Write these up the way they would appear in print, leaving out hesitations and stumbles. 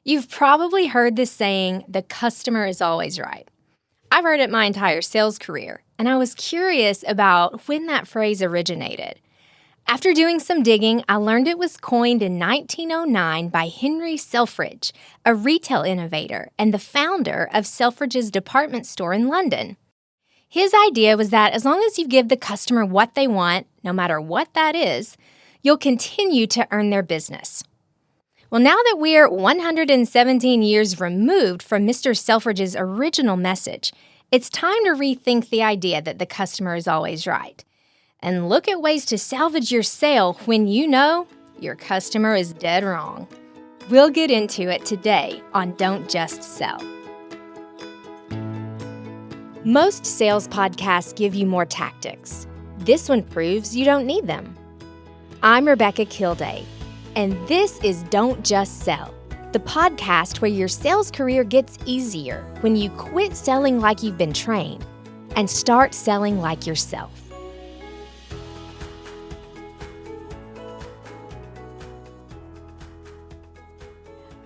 You've probably heard the saying, the customer is always right. I've heard it my entire sales career, and I was curious about when that phrase originated. After doing some digging, I learned it was coined in 1909 by Henry Selfridge, a retail innovator and the founder of Selfridge's department store in London. His idea was that as long as you give the customer what they want, no matter what that is, you'll continue to earn their business. Well, now that we're 117 years removed from Mr. Selfridge's original message, it's time to rethink the idea that the customer is always right. And look at ways to salvage your sale when you know your customer is dead wrong. We'll get into it today on Don't Just Sell. Most sales podcasts give you more tactics. This one proves you don't need them. I'm Rebecca Kilday, and this is Don't Just Sell, the podcast where your sales career gets easier when you quit selling like you've been trained and start selling like yourself.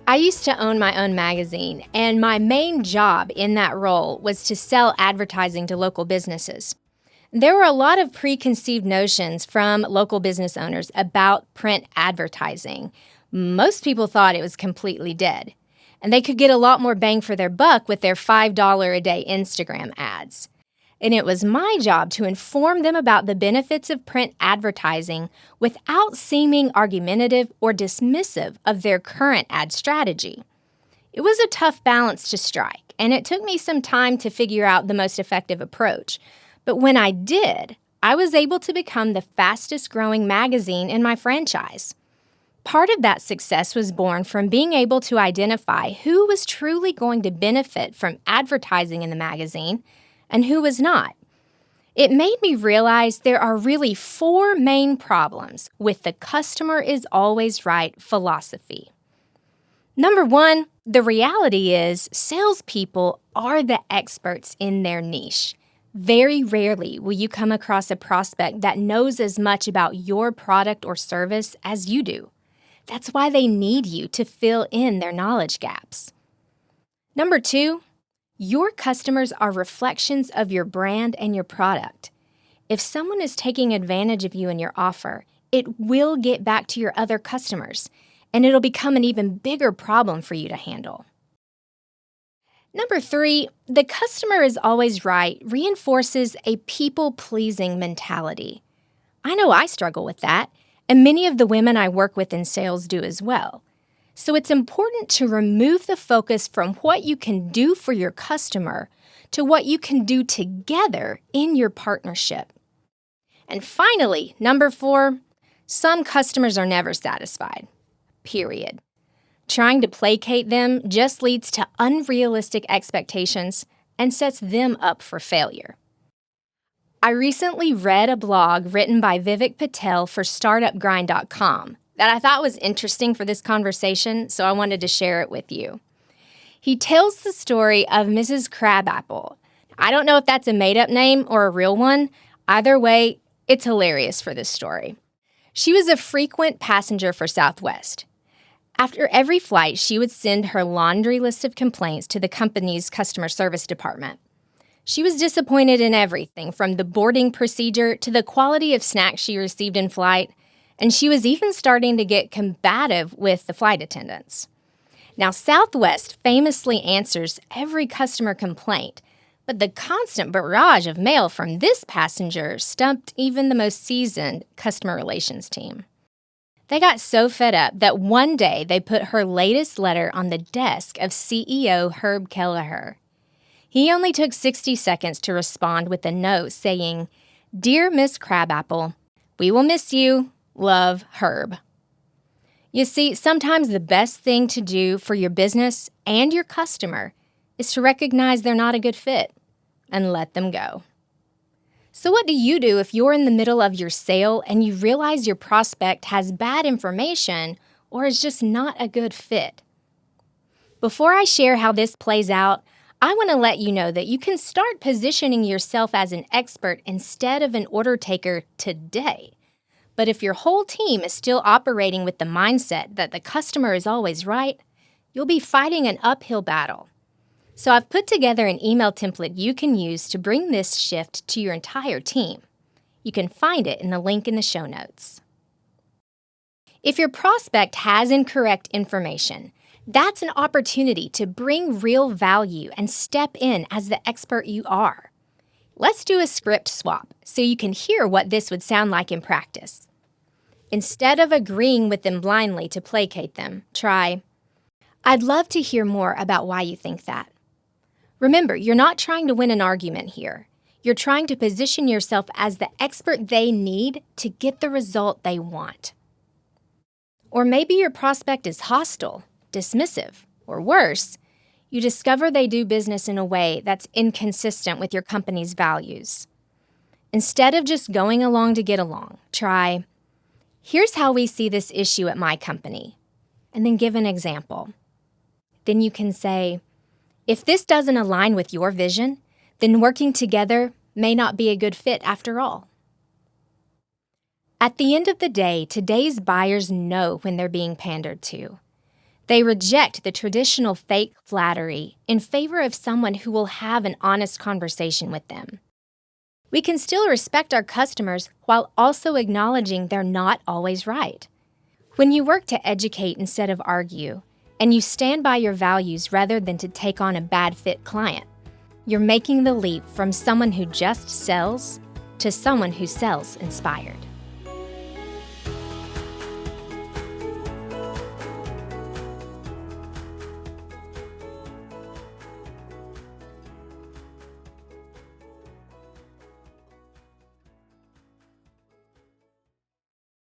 I used to own my own magazine, and my main job in that role was to sell advertising to local businesses. There were a lot of preconceived notions from local business owners about print advertising. Most people thought it was completely dead, and they could get a lot more bang for their buck with their $5 a day Instagram ads. And it was my job to inform them about the benefits of print advertising without seeming argumentative or dismissive of their current ad strategy. It was a tough balance to strike, and it took me some time to figure out the most effective approach. But when I did, I was able to become the fastest growing magazine in my franchise. Part of that success was born from being able to identify who was truly going to benefit from advertising in the magazine and who was not. It made me realize there are really 4 main problems with the customer is always right philosophy. Number 1, the reality is salespeople are the experts in their niche. Very rarely will you come across a prospect that knows as much about your product or service as you do. That's why they need you to fill in their knowledge gaps. Number 2, your customers are reflections of your brand and your product. If someone is taking advantage of you and your offer, it will get back to your other customers, and it'll become an even bigger problem for you to handle. Number 3, the customer is always right reinforces a people-pleasing mentality. I know I struggle with that, and many of the women I work with in sales do as well. So it's important to remove the focus from what you can do for your customer to what you can do together in your partnership. And finally, number 4, some customers are never satisfied. Period. Trying to placate them just leads to unrealistic expectations and sets them up for failure. I recently read a blog written by Vivek Patel for StartupGrind.com that I thought was interesting for this conversation, so I wanted to share it with you. He tells the story of Mrs. Crabapple. I don't know if that's a made-up name or a real one. Either way, it's hilarious for this story. She was a frequent passenger for Southwest. After every flight, she would send her laundry list of complaints to the company's customer service department. She was disappointed in everything from the boarding procedure to the quality of snacks she received in flight, and she was even starting to get combative with the flight attendants. Now, Southwest famously answers every customer complaint, but the constant barrage of mail from this passenger stumped even the most seasoned customer relations team. They got so fed up that one day they put her latest letter on the desk of CEO Herb Kelleher. He only took 60 seconds to respond with a note saying, "Dear Miss Crabapple, we will miss you. Love, Herb." You see, sometimes the best thing to do for your business and your customer is to recognize they're not a good fit and let them go. So what do you do if you're in the middle of your sale and you realize your prospect has bad information or is just not a good fit? Before I share how this plays out, I want to let you know that you can start positioning yourself as an expert instead of an order taker today. But if your whole team is still operating with the mindset that the customer is always right, you'll be fighting an uphill battle. So I've put together an email template you can use to bring this shift to your entire team. You can find it in the link in the show notes. If your prospect has incorrect information, that's an opportunity to bring real value and step in as the expert you are. Let's do a script swap so you can hear what this would sound like in practice. Instead of agreeing with them blindly to placate them, try, "I'd love to hear more about why you think that." Remember, you're not trying to win an argument here. You're trying to position yourself as the expert they need to get the result they want. Or maybe your prospect is hostile, dismissive, or worse, you discover they do business in a way that's inconsistent with your company's values. Instead of just going along to get along, try, "Here's how we see this issue at my company," and then give an example. Then you can say, "If this doesn't align with your vision, then working together may not be a good fit after all." At the end of the day, today's buyers know when they're being pandered to. They reject the traditional fake flattery in favor of someone who will have an honest conversation with them. We can still respect our customers while also acknowledging they're not always right. When you work to educate instead of argue, and you stand by your values rather than to take on a bad fit client, you're making the leap from someone who just sells to someone who sells inspired.